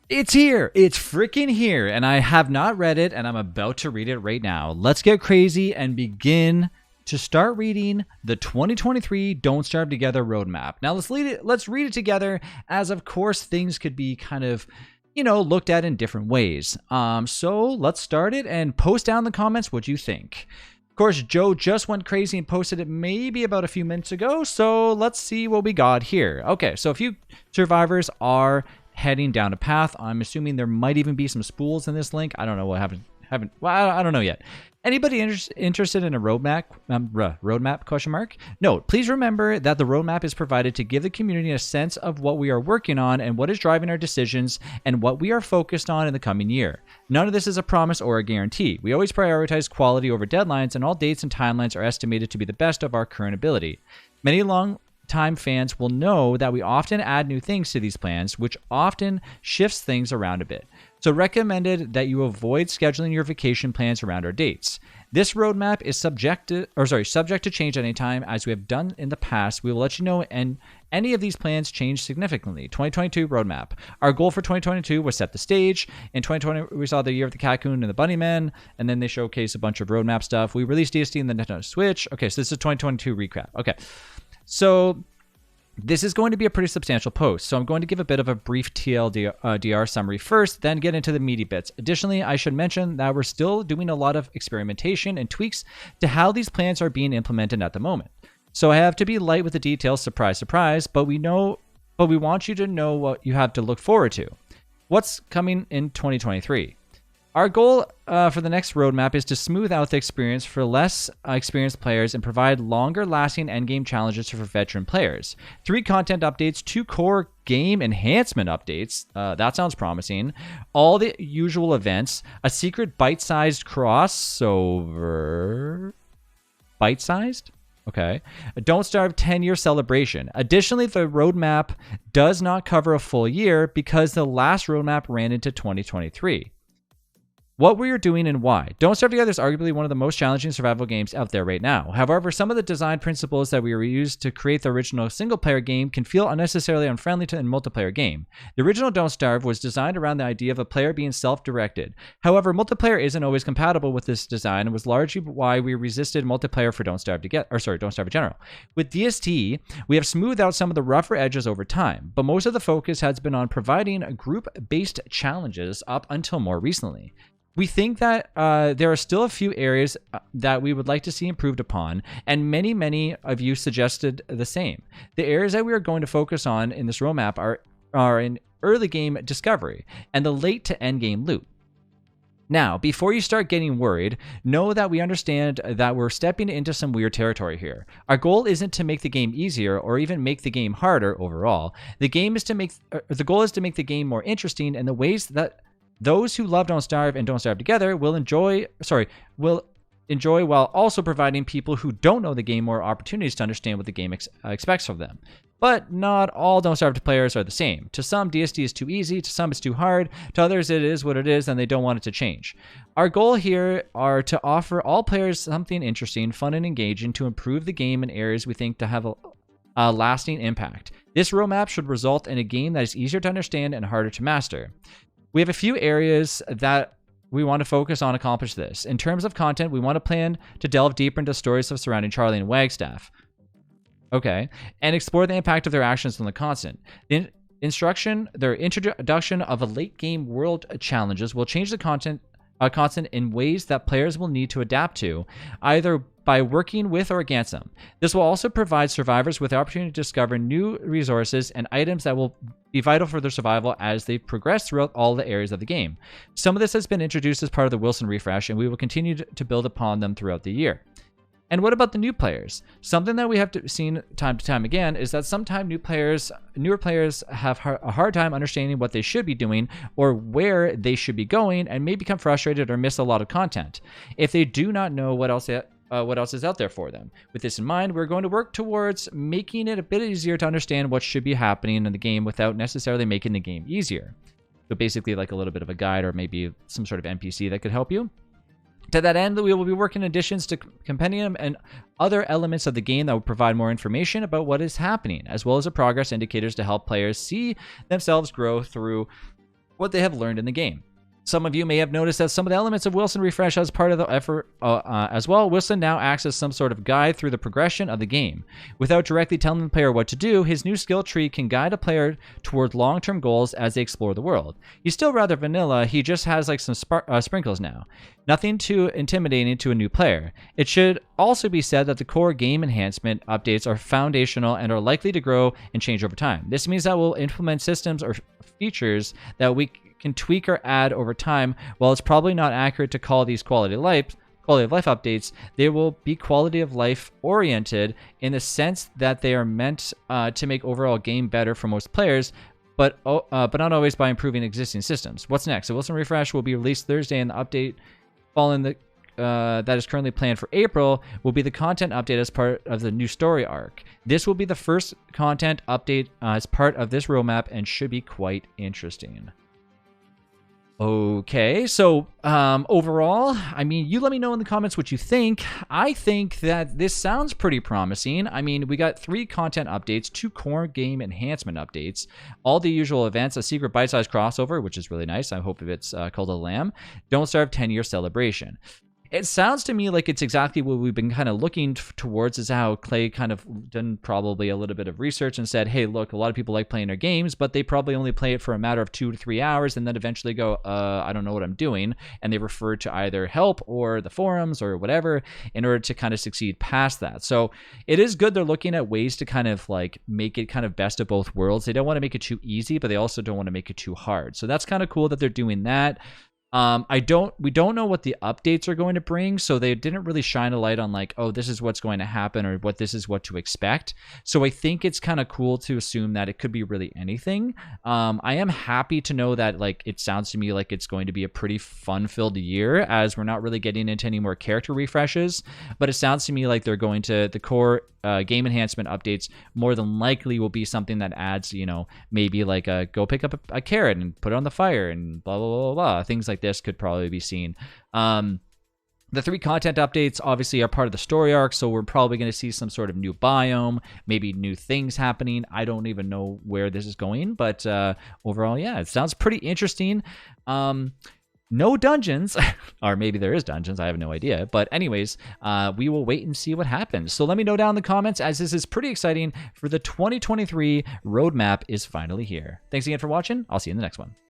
It's here. It's freaking here. And I have not read it, and I'm about to read it right now. Let's get crazy and begin to start reading the 2023 Don't Starve Together roadmap. Now let's read it together, as of course things could be kind of, looked at in different ways. So let's start it and post down in the comments what you think. Of course, Joe just went crazy and posted it maybe about a few minutes ago, so let's see what we got here. Okay, so a few survivors are heading down a path. I'm assuming there might even be some spools in this link. I don't know what haven't. Well, I don't know yet. Anybody interested in a roadmap question mark? Note, please remember that the roadmap is provided to give the community a sense of what we are working on and what is driving our decisions and what we are focused on in the coming year. None of this is a promise or a guarantee. We always prioritize quality over deadlines, and all dates and timelines are estimated to be the best of our current ability. Many long-time fans will know that we often add new things to these plans, which often shifts things around a bit. So recommended that you avoid scheduling your vacation plans around our dates. This roadmap is subject to change at any time, as we have done in the past. We will let you know and any of these plans change significantly. 2022 roadmap. Our goal for 2022 was set the stage. In 2020, we saw the year of the Cocoon and the Bunnymen, and then they showcase a bunch of roadmap stuff. We released DST in the Nintendo Switch. Okay, so this is a 2022 recap. Okay, so this is going to be a pretty substantial post, so I'm going to give a bit of a brief TLDR summary first, then get into the meaty bits. Additionally, I should mention that we're still doing a lot of experimentation and tweaks to how these plans are being implemented at the moment. So I have to be light with the details, surprise, surprise, but we want you to know what you have to look forward to. What's coming in 2023? Our goal for the next roadmap is to smooth out the experience for less experienced players and provide longer-lasting endgame challenges for veteran players. 3 content updates, 2 core game enhancement updates. That sounds promising. All the usual events, a secret bite-sized crossover. Bite-sized? Okay. A Don't Starve 10-year celebration. Additionally, the roadmap does not cover a full year because the last roadmap ran into 2023. What we are doing and why. Don't Starve Together is arguably one of the most challenging survival games out there right now. However, some of the design principles that we used to create the original single-player game can feel unnecessarily unfriendly to a multiplayer game. The original Don't Starve was designed around the idea of a player being self-directed. However, multiplayer isn't always compatible with this design and was largely why we resisted multiplayer for Don't Starve in general. With DST, we have smoothed out some of the rougher edges over time, but most of the focus has been on providing group-based challenges up until more recently. We think that there are still a few areas that we would like to see improved upon, and many of you suggested the same. The areas that we are going to focus on in this roadmap are in early game discovery and the late to end game loot. Now, before you start getting worried, know that we understand that we're stepping into some weird territory here. Our goal isn't to make the game easier or even make the game harder overall. The goal is to make the game more interesting in the ways that those who love Don't Starve and Don't Starve Together will enjoy while also providing people who don't know the game more opportunities to understand what the game expects of them. But not all Don't Starve players are the same. To some, DST is too easy, to some it's too hard, to others it is what it is and they don't want it to change. Our goal here are to offer all players something interesting, fun, and engaging to improve the game in areas we think to have a lasting impact. This roadmap should result in a game that is easier to understand and harder to master. We have a few areas that we want to focus on to accomplish this. In terms of content, we want to plan to delve deeper into stories of surrounding Charlie and Wagstaff. Okay. And explore the impact of their actions on the content. Their introduction of a late game world challenges will change the content in ways that players will need to adapt to, either by working with or against them. This will also provide survivors with the opportunity to discover new resources and items that will be vital for their survival as they progress throughout all the areas of the game. Some of this has been introduced as part of the Wilson refresh, and we will continue to build upon them throughout the year. And what about the new players? Something that we have seen time to time again is that sometimes newer players have a hard time understanding what they should be doing or where they should be going, and may become frustrated or miss a lot of content if they do not know what else is out there for them. With this in mind, we're going to work towards making it a bit easier to understand what should be happening in the game without necessarily making the game easier. So basically like a little bit of a guide or maybe some sort of NPC that could help you. To that end, we will be working additions to compendium and other elements of the game that will provide more information about what is happening, as well as the progress indicators to help players see themselves grow through what they have learned in the game. Some of you may have noticed that some of the elements of Wilson Refresh as part of the effort as well. Wilson now acts as some sort of guide through the progression of the game. Without directly telling the player what to do, his new skill tree can guide a player toward long-term goals as they explore the world. He's still rather vanilla, he just has like some sprinkles now. Nothing too intimidating to a new player. It should also be said that the core game enhancement updates are foundational and are likely to grow and change over time. This means that we'll implement systems or features that we can tweak or add over time. While it's probably not accurate to call these quality of life updates, they will be quality of life oriented in the sense that they are meant to make overall game better for most players, but not always by improving existing systems. What's next? So Wilson Refresh will be released Thursday, and the update following the that is currently planned for April will be the content update as part of the new story arc. This will be the first content update as part of this roadmap and should be quite interesting. Okay, so overall, I mean, you let me know in the comments what you think. I think that this sounds pretty promising. I mean, we got 3 content updates, 2 core game enhancement updates, all the usual events, a secret bite-sized crossover, which is really nice. I hope it's called a Lamb. Don't Starve 10-year celebration. It sounds to me like it's exactly what we've been kind of looking towards, is how Clay kind of done probably a little bit of research and said, hey, look, a lot of people like playing their games, but they probably only play it for a matter of 2 to 3 hours and then eventually go, I don't know what I'm doing. And they refer to either help or the forums or whatever in order to kind of succeed past that. So it is good they're looking at ways to kind of like make it kind of best of both worlds. They don't want to make it too easy, but they also don't want to make it too hard. So that's kind of cool that they're doing that. We don't know what the updates are going to bring, so they didn't really shine a light on like, oh, this is what's going to happen or this is what to expect. So I think it's kind of cool to assume that it could be really anything. I am happy to know that like it sounds to me like it's going to be a pretty fun-filled year, as we're not really getting into any more character refreshes, but it sounds to me like they're going to the core game enhancement updates more than likely will be something that adds, you know, maybe like go pick up a carrot and put it on the fire and blah, blah, blah, blah. Things like this could probably be seen. The 3 content updates obviously are part of the story arc, so we're probably going to see some sort of new biome, maybe new things happening. I don't even know where this is going, but overall, yeah, it sounds pretty interesting. No dungeons, or maybe there is dungeons, I have no idea. But anyways, we will wait and see what happens. So let me know down in the comments, as this is pretty exciting for the 2023 roadmap is finally here. Thanks again for watching. I'll see you in the next one.